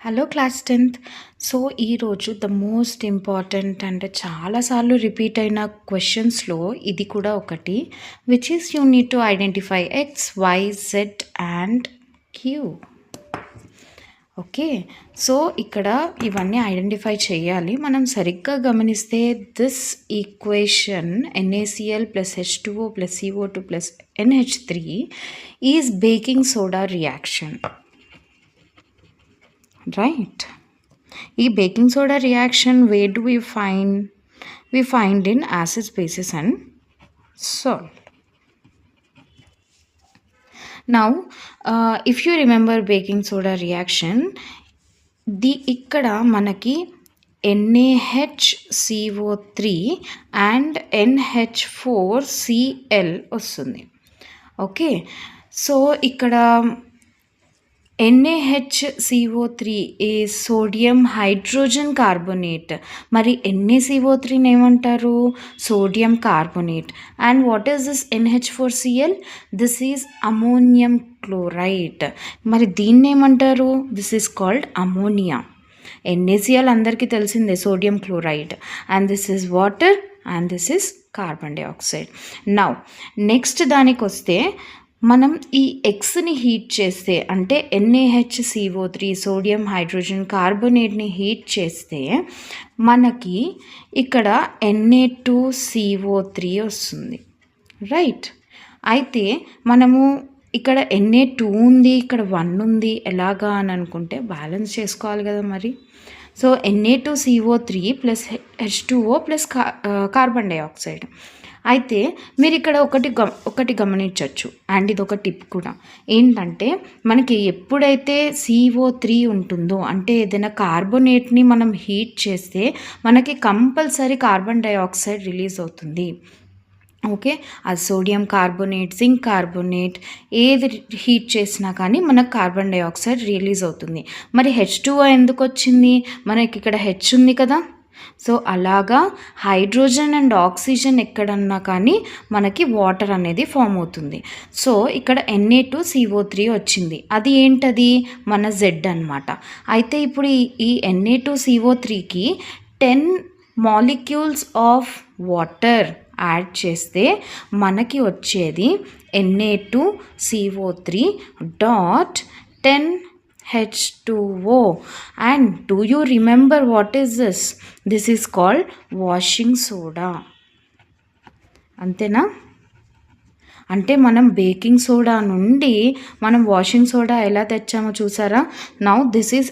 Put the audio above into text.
Hello class 10th. So ఈరోజు the most important అంటే చాలాసార్లు రిపీట్ అయిన క్వశ్చన్స్లో ఇది కూడా ఒకటి, which is you need to identify X, Y, Z and Q. Okay, so ఇక్కడ ఇవన్నీ ఐడెంటిఫై చేయాలి. మనం సరిగ్గా గమనిస్తే this equation NaCl plus H2O plus CO2 plus NH3 is baking soda reaction, right? ఈ baking soda reaction where do we find? We find in acid, bases and salt. Now if you remember baking soda reaction, ఇక్కడ మనకి NaHCO3 and NH4Cl వస్తుంది. Okay, so ఇక్కడ NaHCO3 is sodium hydrogen carbonate. మరి NaCO3 ఏమంటారు? sodium carbonate. And what is this NH4Cl? This is ammonium chloride. మరి దీన్ని ఏమంటారు? This is called ammonia. NaCl అందరికీ తెలిసిందే, sodium chloride, and this is water and this is carbon dioxide. Now next దానికి వస్తే మనం ఈ ఎక్స్ని హీట్ చేస్తే అంటే NaHCO3 సోడియం హైడ్రోజన్ కార్బోనేట్ని హీట్ చేస్తే మనకి ఇక్కడ Na2CO3 వస్తుంది, రైట్? అయితే మనము ఇక్కడ Na2 ఉంది, ఇక్కడ 1 ఉంది, ఎలాగా అని అనుకుంటే బ్యాలెన్స్ చేసుకోవాలి కదా మరి. So Na2CO3 plus H2O plus carbon dioxide. అయితే మీరు ఇక్కడ ఒకటి గమనించవచ్చు, అండ్ ఇది ఒక టిప్ కూడా ఏంటంటే, మనకి ఎప్పుడైతే CO3 ఉంటుందో అంటే ఏదైనా కార్బోనేట్ని మనం హీట్ చేస్తే మనకి కంపల్సరీ కార్బన్ డైఆక్సైడ్ రిలీజ్ అవుతుంది. ఓకే, అది సోడియం కార్బోనేట్, జింక్ కార్బోనేట్ ఏది హీట్ చేసినా కానీ మనకు కార్బన్ డైఆక్సైడ్ రిలీజ్ అవుతుంది. మరి H2O ఎందుకు వచ్చింది? మనకి ఇక్కడ H ఉంది కదా, సో అలాగా హైడ్రోజన్ అండ్ ఆక్సిజన్ ఎక్కడన్నా కానీ మనకి వాటర్ అనేది ఫామ్ అవుతుంది. సో ఇక్కడ Na2CO3 వచ్చింది, అది ఏంటది? మన Z అనమాట. అయితే ఇప్పుడు ఈ Na2CO3కి 10 మాలిక్యూల్స్ ఆఫ్ వాటర్ యాడ్ చేస్తే మనకి వచ్చేది Na2CO3 dot 10 H2O. and do you remember what is this? This is called washing soda. అంతేనా? అంటే మనం బేకింగ్ సోడా నుండి మనం వాషింగ్ సోడా ఎలా తెచ్చామో చూసారా? Now this is